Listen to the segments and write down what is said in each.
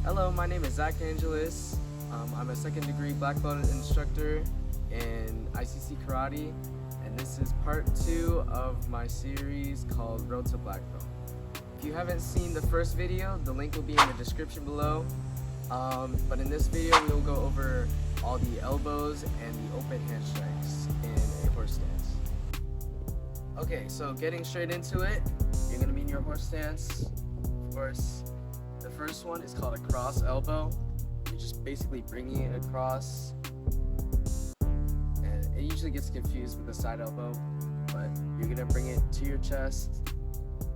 Hello, my name is Zach Angelis. I'm a second degree black belt instructor in ICC Karate, and this is part 2 of my series called Road to Black Belt. If you haven't seen the first video, the link will be in the description below. But in this video, we will go over all the elbows and the open hand strikes in a horse stance. Okay, so getting straight into it, you're going to be in your horse stance. Of course, the first one is called a cross elbow. You're just basically bringing it across, and it usually gets confused with the side elbow, but you're gonna bring it to your chest,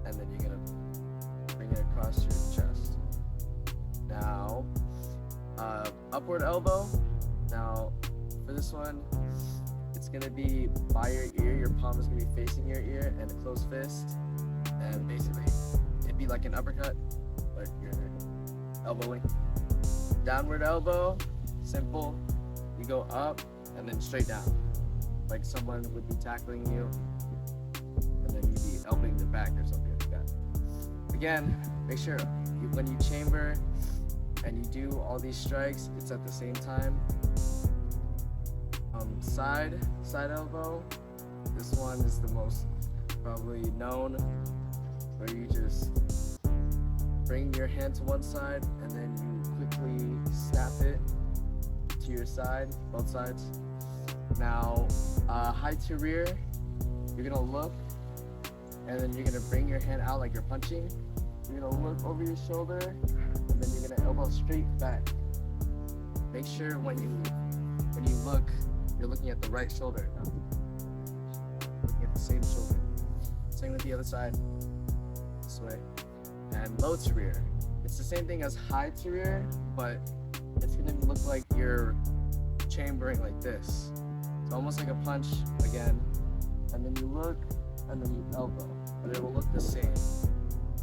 and then you're gonna bring it across your chest. Now, upward elbow. Now, for this one, it's gonna be by your ear. Your palm is gonna be facing your ear, and a closed fist, and basically, it'd be like an uppercut, but you're elbowing. Downward elbow, simple. You go up and then straight down, like someone would be tackling you, and then you'd be elbowing their back or something like that. Again, make sure when you chamber and you do all these strikes, it's at the same time. Side elbow. This one is the most probably known, where you just bring your hand to one side and then you quickly snap it to your side, both sides. Now, high to rear, you're gonna look and then you're gonna bring your hand out like you're punching. You're gonna look over your shoulder and then you're gonna elbow straight back. Make sure when you look, you're looking at the right shoulder. Looking at the same shoulder. Same with the other side. This way. And low to rear. It's the same thing as high to rear, but it's gonna look like you're chambering like this. It's almost like a punch again, and then you look, and then you elbow, but it will look the same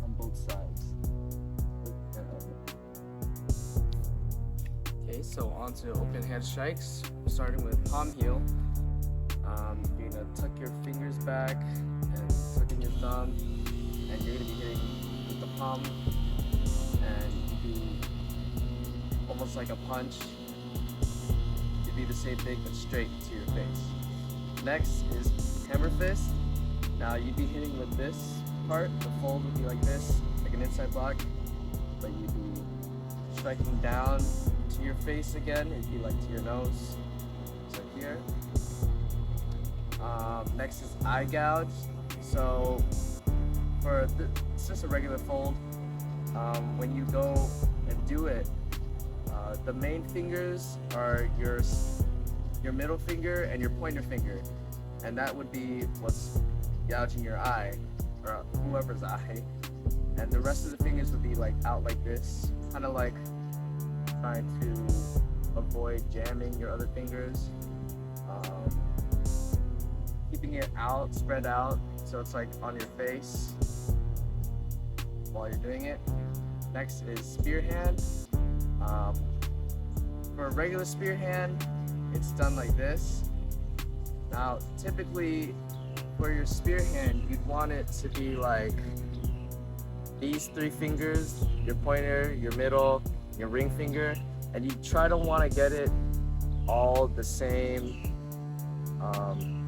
on both sides. Okay, so on to open hand strikes, starting with palm heel. You're gonna tuck your fingers back and tuck in your thumb, and you're gonna be hitting the palm, and you'd be almost like a punch. It'd be the same thing but straight to your face. Next is hammer fist. Now you'd be hitting with this part. The fold would be like this, like an inside block, but you'd be striking down to your face again. It'd be like to your nose, so here. Next is eye gouge. So it's just a regular fold. When you go and do it, the main fingers are your middle finger and your pointer finger, and that would be what's gouging your eye, or whoever's eye. And the rest of the fingers would be like out like this, kind of like trying to avoid jamming your other fingers. Keeping it out, spread out, so it's like on your face while you're doing it. Next is spear hand. For a regular spear hand, it's done like this. Now, typically for your spear hand, you'd want it to be like these three fingers: your pointer, your middle, your ring finger, and you try to want to get it all the same,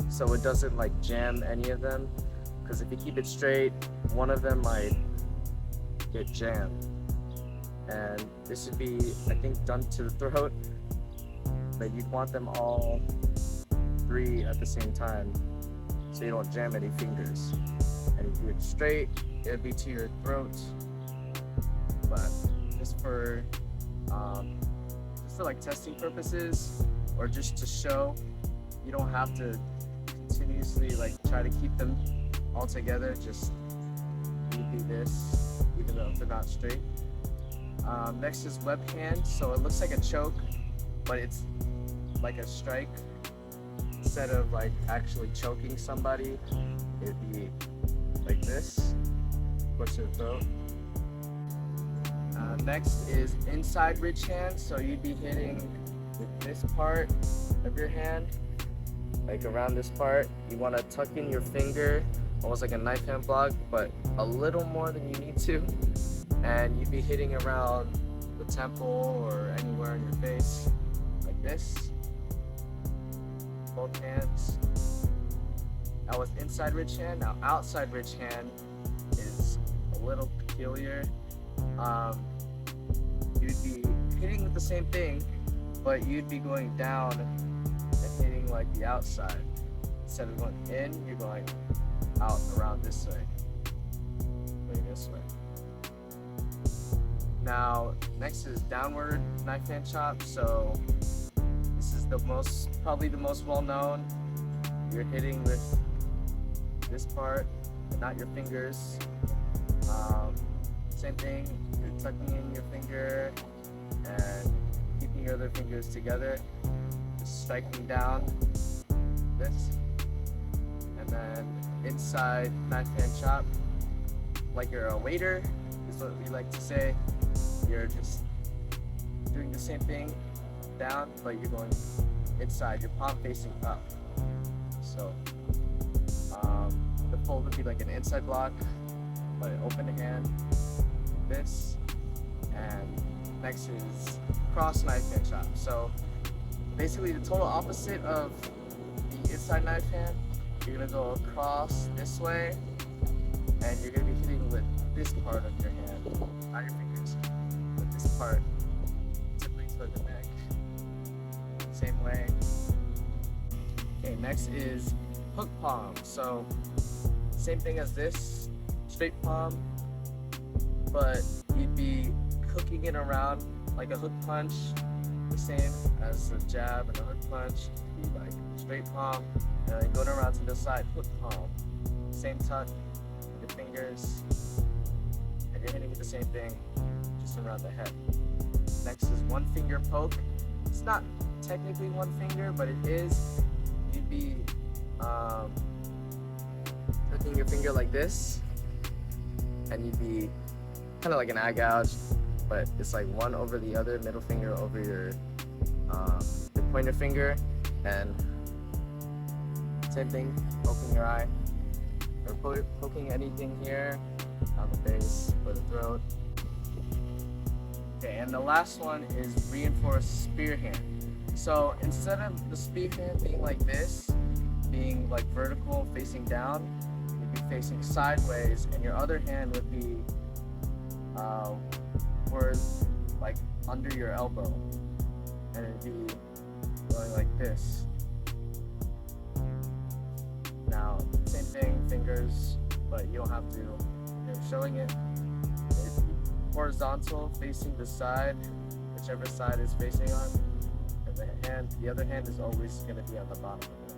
so it doesn't like jam any of them, because if you keep it straight, one of them might get jammed. And this would be, I think, done to the throat, but you'd want them all three at the same time so you don't jam any fingers. And if you do it straight, it'd be to your throat. But just for like testing purposes, or just to show, you don't have to continuously like try to keep them all together. Just you do this even though they're not straight. Next is web hand. So it looks like a choke, but it's like a strike. Instead of like actually choking somebody, it'd be like this, push their throat. Next is inside ridge hand. So you'd be hitting with this part of your hand, like around this part. You want to tuck in your finger, almost like a knife hand block, but a little more than you need to. And you'd be hitting around the temple or anywhere on your face, like this. Both hands. That was inside ridge hand. Now outside ridge hand is a little peculiar. You'd be hitting with the same thing, but you'd be going down and hitting like the outside. Instead of going in, you're going out around this way. Going this way. Now, next is downward knife hand chop. So this is probably the most well known. You're hitting with this part, and not your fingers. Same thing, you're tucking in your finger and keeping your other fingers together, just striking down this, and then inside knife hand chop, like you're a waiter, is what we like to say. You're just doing the same thing down, but you're going inside, your palm facing up. So the fold would be like an inside block, but an open hand, this, and next is cross knife hand chop. So basically the total opposite of the inside knife hand. You're gonna go across this way, and you're gonna be hitting with this part of your hand, not your fingers, but this part, typically toward the neck. Same way. Okay, next is hook palm. So same thing as this, straight palm, but you'd be hooking it around like a hook punch, the same as a jab and a hook punch. You'd be like straight palm, and then going around to the side, hook palm. Same tuck, your fingers, and you're hitting it the same thing, just around the head. Next is one finger poke. It's not technically one finger, but it is. You'd be hooking your finger like this, and you'd be kind of like an eye gouge, but it's like one over the other, middle finger over your pointer finger, and same thing, poking your eye, or poking anything here on the face or the throat. Okay, and the last one is reinforced spear hand. So instead of the spear hand being like this, being like vertical facing down, you'd be facing sideways, and your other hand would be towards like under your elbow, and it'd be going like this. Now, same thing, fingers, but you don't have to. You're showing it. It'd be horizontal, facing the side, whichever side is facing on, and the other hand is always going to be on the bottom of it.